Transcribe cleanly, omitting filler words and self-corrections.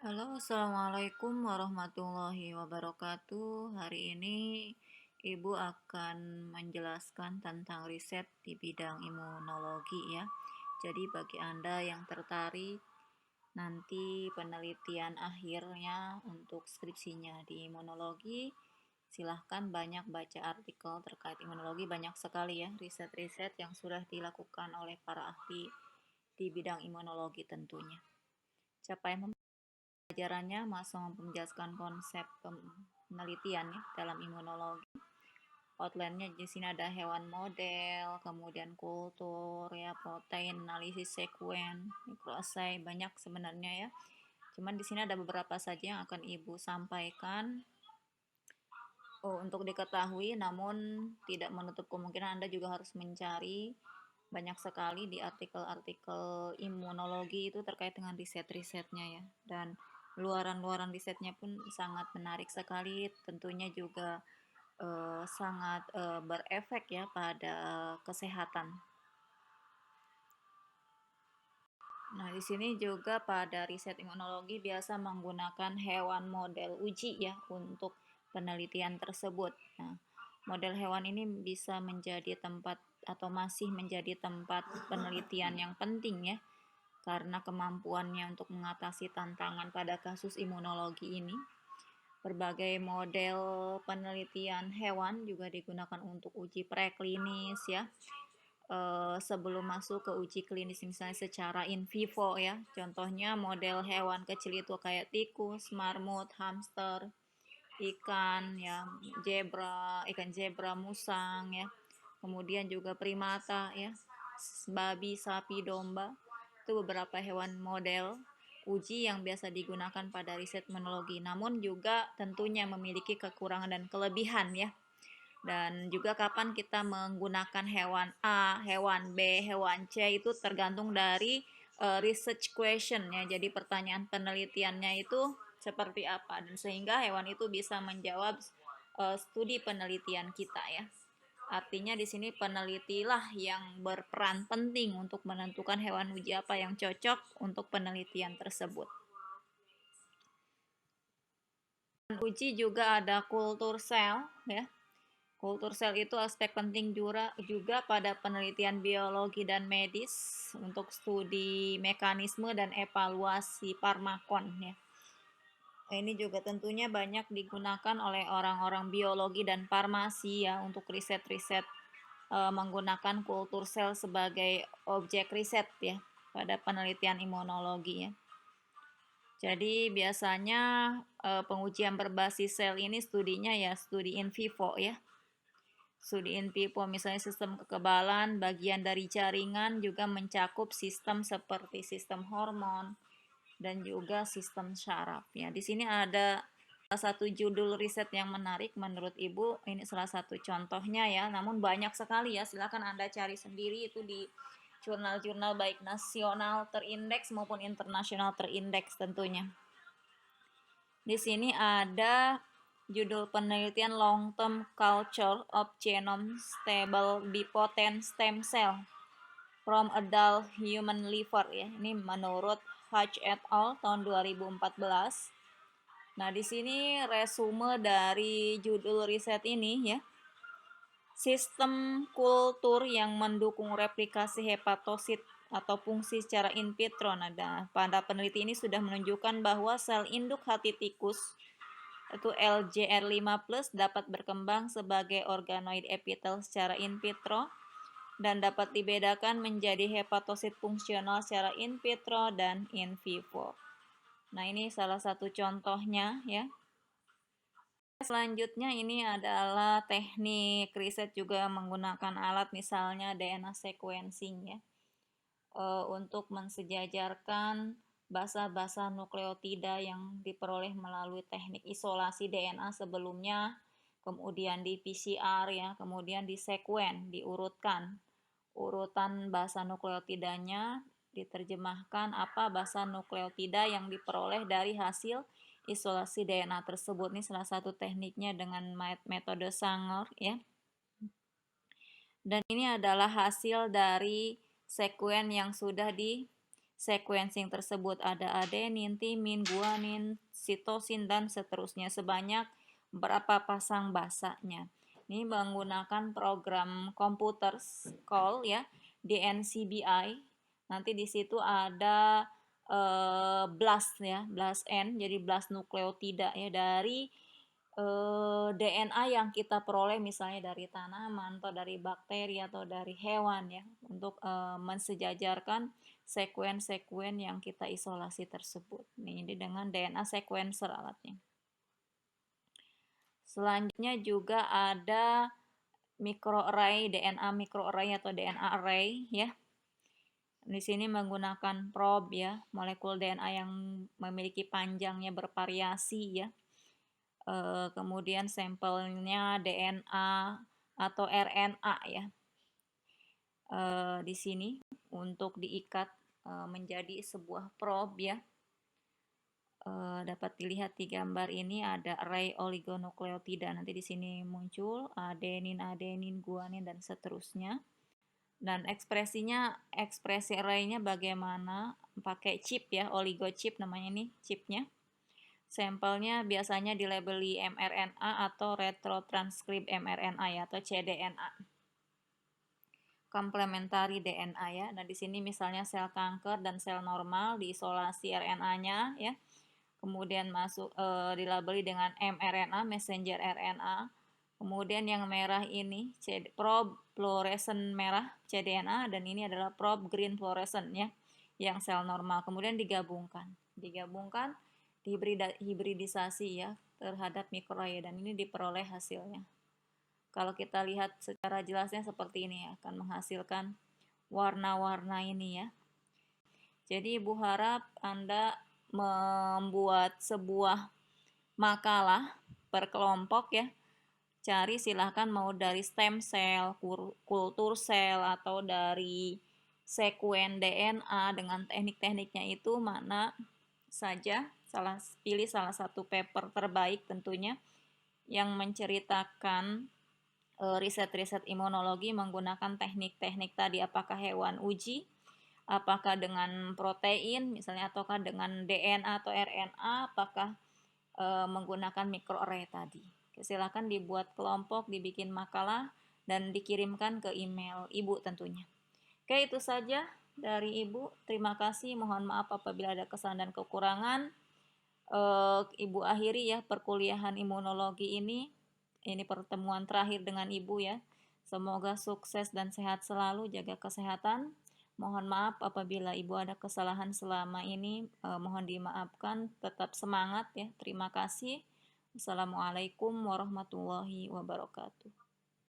Halo, Assalamualaikum warahmatullahi wabarakatuh. Hari ini Ibu akan menjelaskan tentang riset di bidang imunologi ya. Jadi bagi Anda yang tertarik nanti penelitian akhirnya untuk skripsinya di imunologi, silahkan banyak baca artikel terkait imunologi, banyak sekali ya riset-riset yang sudah dilakukan oleh para ahli di bidang imunologi tentunya. Capaian pelajarannya masuk menjelaskan konsep penelitian ya dalam imunologi. Outline-nya di sini ada hewan model, kemudian kultur ya, protein, analisis sekuen, mikroassay, banyak sebenarnya ya. Cuman di sini ada beberapa saja yang akan Ibu sampaikan untuk diketahui, namun tidak menutup kemungkinan Anda juga harus mencari banyak sekali di artikel-artikel imunologi itu terkait dengan riset-risetnya ya. Dan luaran-luaran risetnya pun sangat menarik sekali, tentunya juga sangat berefek ya pada kesehatan. Nah, di sini juga pada riset imunologi biasa menggunakan hewan model uji ya untuk penelitian tersebut. Nah, model hewan ini bisa menjadi tempat atau masih menjadi tempat penelitian yang penting ya, karena kemampuannya untuk mengatasi tantangan pada kasus imunologi ini. Berbagai model penelitian hewan juga digunakan untuk uji preklinis ya, sebelum masuk ke uji klinis misalnya secara in vivo ya. Contohnya model hewan kecil itu kayak tikus, marmut, hamster, ikan ya, ikan zebra, musang ya. Kemudian juga primata ya, babi, sapi, domba. Itu beberapa hewan model uji yang biasa digunakan pada riset imunologi. Namun juga tentunya memiliki kekurangan dan kelebihan ya. Dan juga kapan kita menggunakan hewan A, hewan B, hewan C itu tergantung dari research question ya. Jadi pertanyaan penelitiannya itu seperti apa, dan sehingga hewan itu bisa menjawab studi penelitian kita ya. Artinya di sini penelitilah yang berperan penting untuk menentukan hewan uji apa yang cocok untuk penelitian tersebut. Uji juga ada kultur sel ya. Kultur sel itu aspek penting juga pada penelitian biologi dan medis untuk studi mekanisme dan evaluasi farmakon ya. Ini juga tentunya banyak digunakan oleh orang-orang biologi dan farmasi ya untuk riset-riset menggunakan kultur sel sebagai objek riset ya pada penelitian imunologi ya. Jadi biasanya pengujian berbasis sel ini studinya ya studi in vivo ya. Studi in vivo misalnya sistem kekebalan, bagian dari jaringan juga mencakup sistem seperti sistem hormon dan juga sistem syaraf ya. Di sini ada salah satu judul riset yang menarik menurut Ibu, ini salah satu contohnya ya, namun banyak sekali ya, silakan Anda cari sendiri itu di jurnal-jurnal baik nasional terindeks maupun internasional terindeks tentunya. Di sini ada judul penelitian long term culture of genome stable bipotent stem cell from adult human liver ya. Ini menurut Hodge et al. Tahun 2014. Nah, di sini resume dari judul riset ini ya. Sistem kultur yang mendukung replikasi hepatosit atau fungsi secara in vitro. Nah, pada peneliti ini sudah menunjukkan bahwa sel induk hati tikus itu LGR5+ dapat berkembang sebagai organoid epitel secara in vitro dan dapat dibedakan menjadi hepatosit fungsional secara in vitro dan in vivo. Nah, ini salah satu contohnya ya. Selanjutnya ini adalah teknik riset juga menggunakan alat misalnya DNA sequencing ya, untuk mensejajarkan basa-basa nukleotida yang diperoleh melalui teknik isolasi DNA sebelumnya, kemudian di PCR ya, kemudian di sekuen, diurutkan urutan basa nukleotidanya, diterjemahkan apa basa nukleotida yang diperoleh dari hasil isolasi DNA tersebut. Ini salah satu tekniknya dengan metode Sanger ya. Dan ini adalah hasil dari sekuen yang sudah sequencing tersebut ada adenin, timin, guanin, sitosin, dan seterusnya sebanyak berapa pasang basanya. Ini menggunakan program komputer call ya, DNCBI. Nanti di situ ada blast ya, blast N, jadi blast nukleotida ya dari DNA yang kita peroleh misalnya dari tanaman atau dari bakteri atau dari hewan ya untuk mensejajarkan sekuen-sekuen yang kita isolasi tersebut. Ini dengan DNA sequencer alatnya. Selanjutnya juga ada microarray, DNA microarray atau DNA array ya. Di sini menggunakan probe ya, molekul DNA yang memiliki panjangnya bervariasi ya. Kemudian sampelnya DNA atau RNA ya. Di sini untuk diikat menjadi sebuah probe ya. Dapat dilihat di gambar ini ada array oligonukleotida. Nanti di sini muncul adenin, guanin, dan seterusnya. Dan ekspresi arraynya bagaimana? Pakai chip ya, oligochip namanya ini chipnya. Sampelnya biasanya dilabeli mRNA atau retrotranskrip mRNA ya, atau cDNA. Komplementari DNA ya. Nah, di sini misalnya sel kanker dan sel normal diisolasi RNA-nya ya. Kemudian masuk dilabeli dengan mRNA, messenger RNA. Kemudian yang merah ini probe fluorescent merah cDNA, dan ini adalah probe green fluorescent ya, yang sel normal. Kemudian digabungkan hibridisasi ya terhadap mikroarray, dan ini diperoleh hasilnya. Kalau kita lihat secara jelasnya seperti ini ya, akan menghasilkan warna-warna ini ya. Jadi Ibu harap Anda membuat sebuah makalah per kelompok ya. Cari silahkan mau dari stem cell, kultur sel, atau dari sekuen DNA dengan teknik-tekniknya itu mana saja. Pilih salah satu paper terbaik tentunya yang menceritakan riset-riset imunologi menggunakan teknik-teknik tadi, apakah hewan uji, apakah dengan protein misalnya, ataukah dengan DNA atau RNA, apakah menggunakan microarray tadi. Silakan dibuat kelompok, dibikin makalah, dan dikirimkan ke email Ibu tentunya. Oke, itu saja dari Ibu. Terima kasih, mohon maaf apabila ada kesalahan dan kekurangan. Ibu akhiri ya perkuliahan imunologi ini. Ini pertemuan terakhir dengan Ibu ya. Semoga sukses dan sehat selalu, jaga kesehatan. Mohon maaf apabila Ibu ada kesalahan selama ini, mohon dimaafkan. Tetap semangat ya. Terima kasih. Assalamualaikum warahmatullahi wabarakatuh.